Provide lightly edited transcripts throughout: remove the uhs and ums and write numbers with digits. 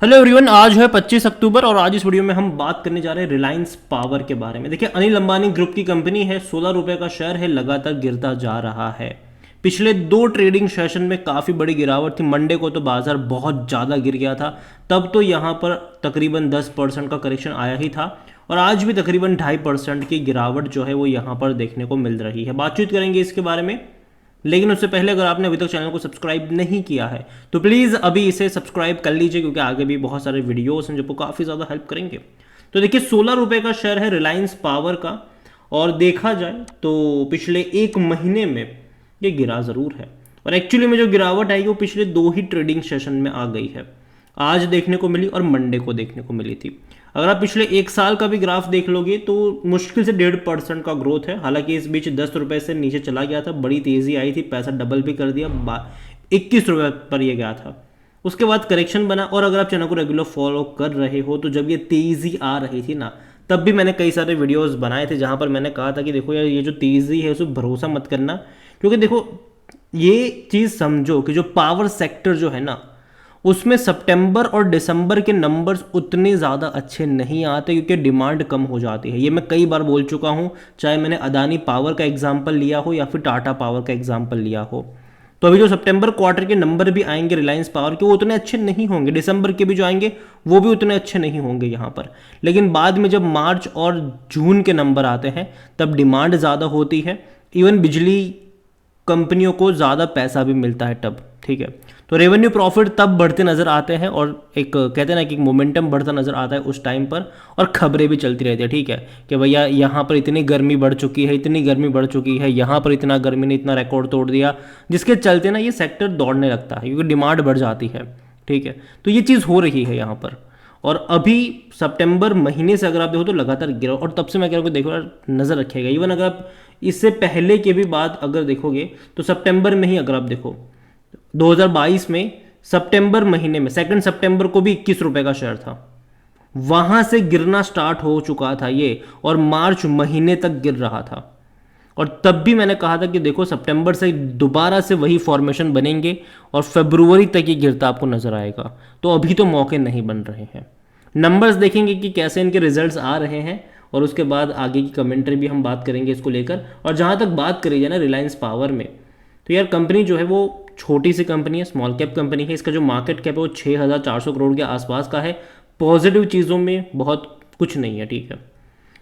Hello everyone, आज है 25 अक्टूबर और आज इस वीडियो में हम बात करने जा रहे हैं रिलायंस पावर के बारे में। देखिए, अनिल अंबानी ग्रुप की कंपनी है, 16 रुपए का शेयर है, लगातार गिरता जा रहा है। पिछले दो ट्रेडिंग सेशन में काफ़ी बड़ी गिरावट थी। मंडे को तो बाजार बहुत ज़्यादा गिर गया था, तब तो यहाँ पर तकरीबन 10% का करेक्शन आया ही था और आज भी तकरीबन 2.5% की गिरावट जो है वो यहाँ पर देखने को मिल रही है। बातचीत करेंगे इसके बारे में, लेकिन उससे पहले अगर आपने अभी तक चैनल को सब्सक्राइब नहीं किया है तो प्लीज़ अभी इसे सब्सक्राइब कर लीजिए, क्योंकि आगे भी बहुत सारे वीडियोस हैं जो काफ़ी ज़्यादा हेल्प करेंगे। तो देखिए, 16 रुपये का शेयर है रिलायंस पावर का और देखा जाए तो पिछले एक महीने में ये गिरा ज़रूर है और एक्चुअली में जो गिरावट आई वो पिछले दो ही ट्रेडिंग सेशन में आ गई है। आज देखने को मिली और मंडे को देखने को मिली थी। अगर आप पिछले एक साल का भी ग्राफ देख लोगे तो मुश्किल से 1.5% का ग्रोथ है। हालांकि इस बीच 10 रुपए से नीचे चला गया था, बड़ी तेजी आई थी, पैसा डबल भी कर दिया, 21 रुपये पर ये गया था। उसके बाद करेक्शन बना और अगर आप चैनल को रेगुलर फॉलो कर रहे हो तो जब ये तेज़ी आ रही थी ना, तब भी मैंने कई सारे वीडियोस बनाए थे जहां पर मैंने कहा था कि देखो यार, ये जो तेज़ी है उस पर भरोसा मत करना, क्योंकि देखो ये चीज़ समझो कि जो पावर सेक्टर जो है ना, उसमें सितंबर और दिसंबर के नंबर्स उतने ज़्यादा अच्छे नहीं आते क्योंकि डिमांड कम हो जाती है। ये मैं कई बार बोल चुका हूँ, चाहे मैंने अदानी पावर का एग्जाम्पल लिया हो या फिर टाटा पावर का एग्जाम्पल लिया हो। तो अभी जो सितंबर क्वार्टर के नंबर भी आएंगे रिलायंस पावर के, वो उतने अच्छे नहीं होंगे। दिसंबर के भी जो आएंगे वो भी उतने अच्छे नहीं होंगे यहाँ पर। लेकिन बाद में जब मार्च और जून के नंबर आते हैं तब डिमांड ज़्यादा होती है, इवन बिजली कंपनियों को ज़्यादा पैसा भी मिलता है तब। ठीक है, तो रेवेन्यू प्रॉफिट तब बढ़ते नज़र आते हैं और एक कहते हैं ना कि मोमेंटम बढ़ता नज़र आता है उस टाइम पर, और खबरें भी चलती रहती है। ठीक है, कि भैया यहाँ पर इतनी गर्मी बढ़ चुकी है, इतनी गर्मी बढ़ चुकी है, यहाँ पर इतना गर्मी ने इतना रिकॉर्ड तोड़ दिया, जिसके चलते ना ये सेक्टर दौड़ने लगता है क्योंकि डिमांड बढ़ जाती है। ठीक है, तो ये चीज़ हो रही है यहाँ पर। और अभी सितंबर महीने से अगर आप देखो तो लगातार गिरा, और तब से मैं कह रहा हूँ कि देखो यार, नज़र रखिएगा। इवन अगर आप इससे पहले के भी बात अगर देखोगे तो सितंबर में ही अगर आप देखो 2022 में सितंबर महीने में 2 सितंबर को भी 21 रुपए का शेयर था, वहां से गिरना स्टार्ट हो चुका था ये, और मार्च महीने तक गिर रहा था। और तब भी मैंने कहा था कि देखो सितंबर से दोबारा से वही फॉर्मेशन बनेंगे और फरवरी तक ये गिरता आपको नजर आएगा। तो अभी तो मौके नहीं बन रहे हैं। नंबर्स देखेंगे कि कैसे इनके रिजल्ट्स आ रहे हैं और उसके बाद आगे की कमेंट्री भी हम बात करेंगे इसको लेकर। और जहां तक बात करी जाए ना रिलायंस पावर में, तो यार कंपनी जो है वो छोटी सी कंपनी है, स्मॉल कैप कंपनी है। इसका जो मार्केट कैप है वो 6,400 करोड़ के आसपास का है। पॉजिटिव चीज़ों में बहुत कुछ नहीं है, ठीक है,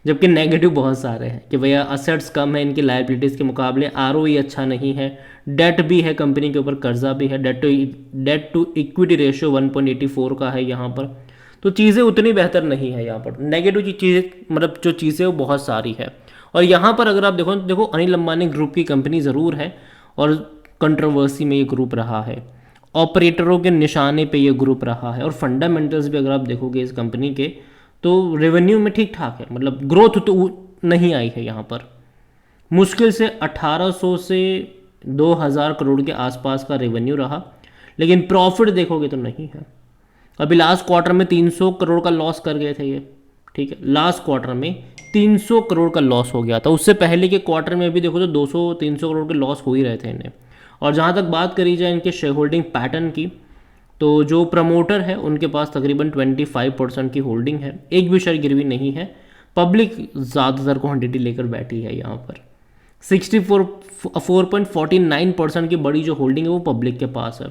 जबकि नेगेटिव बहुत सारे हैं कि भैया असेट्स कम है इनकी लायबिलिटीज़ के मुकाबले, आरओई अच्छा नहीं है, डेट भी है कंपनी के ऊपर, कर्जा भी है, डेट टू इक्विटी रेशियो 1.84 का है यहाँ पर। तो चीज़ें उतनी बेहतर नहीं है यहाँ पर। नेगेटिव चीज़ें मतलब जो चीज़ें वो बहुत सारी है। और यहाँ पर अगर आप देखो अनिल अंबानी ग्रुप की कंपनी ज़रूर है और कंट्रोवर्सी में ये ग्रुप रहा है, ऑपरेटरों के निशाने पे ये ग्रुप रहा है, और फंडामेंटल्स भी अगर आप देखोगे इस कंपनी के तो रेवेन्यू में ठीक ठाक है, मतलब ग्रोथ तो नहीं आई है यहाँ पर। मुश्किल से 1800 से 2000 करोड़ के आसपास का रेवेन्यू रहा, लेकिन प्रॉफिट देखोगे तो नहीं है। अभी लास्ट क्वार्टर में 300 करोड़ का लॉस कर गए थे ये। ठीक है, लास्ट क्वार्टर में 300 करोड़ का लॉस हो गया था। उससे पहले के क्वार्टर में भी देखो तो 200-300 करोड़ के लॉस हो ही रहे थे इन्हें। और जहाँ तक बात करी जाए इनके शेयर होल्डिंग पैटर्न की, तो जो प्रमोटर है उनके पास तकरीबन 25% की होल्डिंग है, एक भी शेयर गिरवी नहीं है। पब्लिक ज़्यादातर क्वांटिटी लेकर बैठी है यहाँ पर। 4.49% की बड़ी जो होल्डिंग है वो पब्लिक के पास है।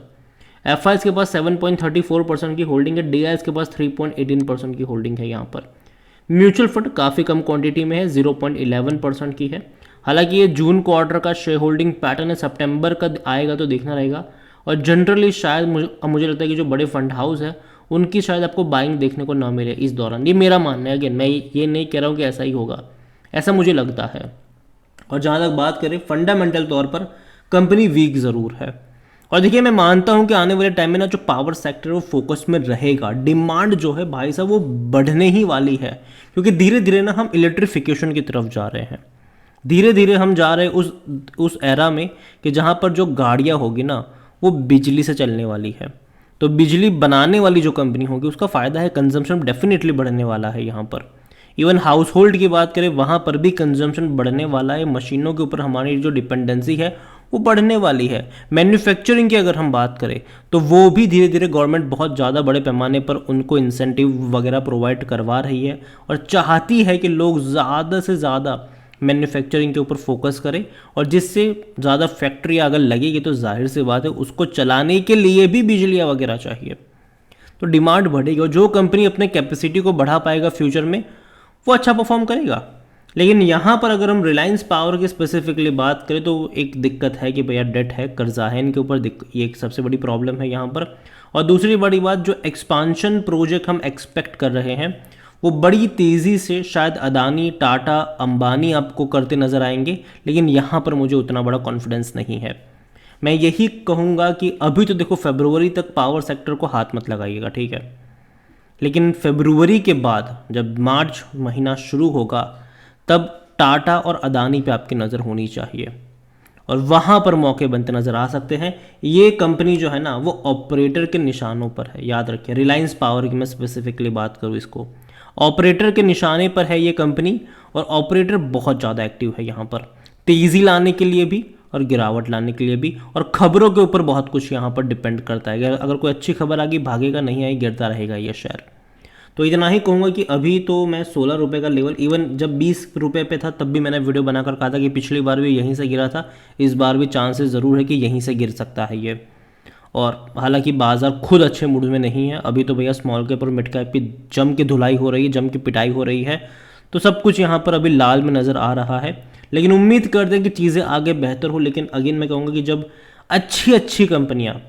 एफ के पास 7.34% की होल्डिंग है। डी के पास 3.18% की होल्डिंग है यहाँ पर। म्यूचुअल फंड काफ़ी कम क्वांटिटी में है, 0.11% की है। हालांकि ये जून क्वार्टर का शेयर होल्डिंग पैटर्न है, सितंबर का आएगा तो देखना रहेगा। और जनरली शायद मुझे लगता है कि जो बड़े फंड हाउस है उनकी शायद आपको बाइंग देखने को ना मिले इस दौरान। ये मेरा मानना है, अगेन मैं ये नहीं कह रहा हूँ कि ऐसा ही होगा, ऐसा मुझे लगता है। और जहाँ तक बात करें फंडामेंटल तौर पर कंपनी वीक ज़रूर है। और देखिए, मैं मानता हूँ कि आने वाले टाइम में ना जो पावर सेक्टर वो फोकस में रहेगा। डिमांड जो है भाई साहब वो बढ़ने ही वाली है, क्योंकि धीरे धीरे ना हम इलेक्ट्रिफिकेशन की तरफ जा रहे हैं। धीरे धीरे हम जा रहे हैं उस एरा में कि जहाँ पर जो गाड़ियाँ होगी ना वो बिजली से चलने वाली है। तो बिजली बनाने वाली जो कंपनी होगी उसका फ़ायदा है, कंजम्पशन डेफिनेटली बढ़ने वाला है यहाँ पर। इवन हाउस होल्ड की बात करें वहाँ पर भी कंजम्पशन बढ़ने वाला है। मशीनों के ऊपर हमारी जो डिपेंडेंसी है वो बढ़ने वाली है। मैन्युफैक्चरिंग की अगर हम बात करें तो वो भी धीरे धीरे गवर्नमेंट बहुत ज़्यादा बड़े पैमाने पर उनको इंसेंटिव वगैरह प्रोवाइड करवा रही है और चाहती है कि लोग ज़्यादा से ज़्यादा मैन्युफैक्चरिंग के ऊपर फोकस करें, और जिससे ज़्यादा फैक्ट्री अगर लगेगी तो जाहिर सी बात है उसको चलाने के लिए भी बिजलियाँ वगैरह चाहिए, तो डिमांड बढ़ेगी और जो कंपनी अपने कैपेसिटी को बढ़ा पाएगा फ्यूचर में वो अच्छा परफॉर्म करेगा। लेकिन यहाँ पर अगर हम रिलायंस पावर की स्पेसिफिकली बात करें तो एक दिक्कत है कि भैया डेट है, कर्जा है इनके ऊपर, ये एक सबसे बड़ी प्रॉब्लम है यहाँ पर। और दूसरी बड़ी बात, जो एक्सपांशन प्रोजेक्ट हम एक्सपेक्ट कर रहे हैं वो बड़ी तेज़ी से शायद अदानी, टाटा, अंबानी आपको करते नज़र आएंगे, लेकिन यहाँ पर मुझे उतना बड़ा कॉन्फिडेंस नहीं है। मैं यही कहूँगा कि अभी तो देखो फरवरी तक पावर सेक्टर को हाथ मत लगाइएगा, ठीक है, लेकिन फरवरी के बाद जब मार्च महीना शुरू होगा तब टाटा और अदानी पे आपकी नज़र होनी चाहिए और वहाँ पर मौके बनते नज़र आ सकते हैं। ये कंपनी जो है ना वो ऑपरेटर के निशानों पर है, याद रखिए। रिलायंस पावर की मैं स्पेसिफिकली बात करूँ, इसको ऑपरेटर के निशाने पर है ये कंपनी, और ऑपरेटर बहुत ज़्यादा एक्टिव है यहाँ पर, तेज़ी लाने के लिए भी और गिरावट लाने के लिए भी, और खबरों के ऊपर बहुत कुछ यहाँ पर डिपेंड करता है। अगर कोई अच्छी खबर आ गई भागेगा, नहीं आई गिरता रहेगा ये शेयर। तो इतना ही कहूँगा कि अभी तो मैं 16 रुपये का लेवल, इवन जब 20 रुपये पे था तब भी मैंने वीडियो बनाकर कहा था कि पिछली बार भी यहीं से गिरा था, इस बार भी चांसेस ज़रूर है कि यहीं से गिर सकता है ये। और हालांकि बाज़ार खुद अच्छे मूड में नहीं है अभी तो भैया, स्मॉल कैप और मिड कैप की जम की धुलाई हो रही है, जम की पिटाई हो रही है, तो सब कुछ यहाँ पर अभी लाल में नज़र आ रहा है। लेकिन उम्मीद करते हैं कि चीज़ें आगे बेहतर हो। लेकिन अगेन मैं कहूँगा कि जब अच्छी अच्छी कंपनियाँ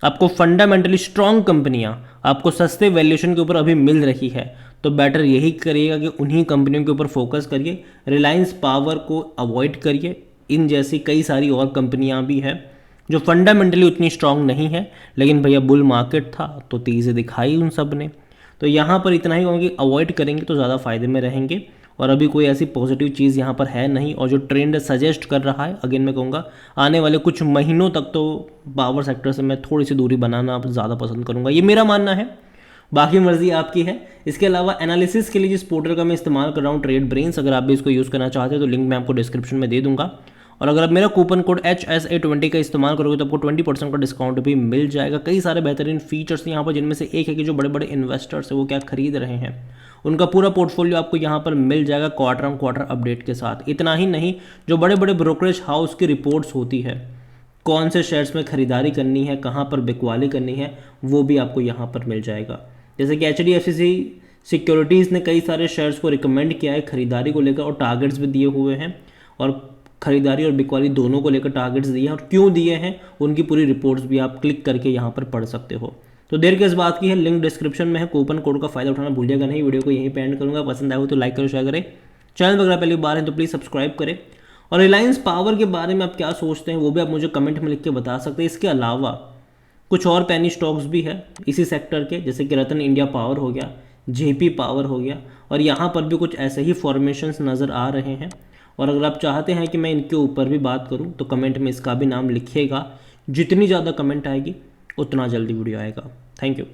आपको, फंडामेंटली स्ट्रॉन्ग कंपनियाँ आपको सस्ते वैल्यूएशन के ऊपर अभी मिल रही है, तो बेटर यही करिएगा कि उन्हीं कंपनियों के ऊपर फोकस करिए, रिलायंस पावर को अवॉइड करिए। इन जैसी कई सारी और कंपनियाँ भी हैं जो फंडामेंटली उतनी स्ट्रांग नहीं है, लेकिन भैया बुल मार्केट था तो तेज़ी दिखाई उन सब ने। तो यहाँ पर इतना ही कहूँगी, अवॉइड करेंगे तो ज़्यादा फायदे में रहेंगे। और अभी कोई ऐसी पॉजिटिव चीज़ यहाँ पर है नहीं, और जो ट्रेंड सजेस्ट कर रहा है, अगेन मैं कहूँगा आने वाले कुछ महीनों तक तो पावर सेक्टर से मैं थोड़ी सी दूरी बनाना ज़्यादा पसंद करूँगा, ये मेरा मानना है, बाकी मर्जी आपकी है। इसके अलावा एनालिसिस के लिए जिस पोर्टल का मैं इस्तेमाल कर रहा हूँ, ट्रेड ब्रेन्स, अगर आप भी इसको यूज़ करना चाहते हैं तो लिंक मैं आपको डिस्क्रिप्शन में दे दूँगा। और अगर आप मेरा कूपन कोड HSA20 का इस्तेमाल करोगे तो आपको 20% का डिस्काउंट भी मिल जाएगा। कई सारे बेहतरीन फीचर्स यहाँ पर, जिनमें से एक है कि जो बड़े बड़े इन्वेस्टर्स हैं वो क्या खरीद रहे हैं, उनका पूरा पोर्टफोलियो आपको यहाँ पर मिल जाएगा क्वार्टर ऑन क्वार्टर अपडेट के साथ। इतना ही नहीं, जो बड़े बड़े ब्रोकरेज हाउस की रिपोर्ट्स होती है, कौन से शेयर्स में खरीदारी करनी है, कहाँ पर बिकवाली करनी है, वो भी आपको यहाँ पर मिल जाएगा। जैसे कि HDFC सिक्योरिटीज़ ने कई सारे शेयर्स को रिकमेंड किया है खरीदारी को लेकर, और टारगेट्स भी दिए हुए हैं, और खरीदारी और बिकवाली दोनों को लेकर टारगेट्स दिए हैं, और क्यों दिए हैं उनकी पूरी रिपोर्ट्स भी आप क्लिक करके यहाँ पर पढ़ सकते हो। तो देर किस बात की है, लिंक डिस्क्रिप्शन में है, कूपन कोड का फायदा उठाना भूलिएगा नहीं। वीडियो को यहीं पे एंड करूँगा, पसंद आए हो तो लाइक करो, शेयर करें, चैनल वगैरह पहली बार है तो प्लीज़ सब्सक्राइब करें। और रिलायंस पावर के बारे में आप क्या सोचते हैं वो भी आप मुझे कमेंट में लिख के बता सकते हैं। इसके अलावा कुछ और पेनी स्टॉक्स भी है इसी सेक्टर के, जैसे कि रतन इंडिया पावर हो गया, JP पावर हो गया, और यहाँ पर भी कुछ ऐसे ही फॉर्मेशंस नज़र आ रहे हैं। और अगर आप चाहते हैं कि मैं इनके ऊपर भी बात करूं तो कमेंट में इसका भी नाम लिखिएगा। जितनी ज़्यादा कमेंट आएगी उतना जल्दी वीडियो आएगा। Thank you.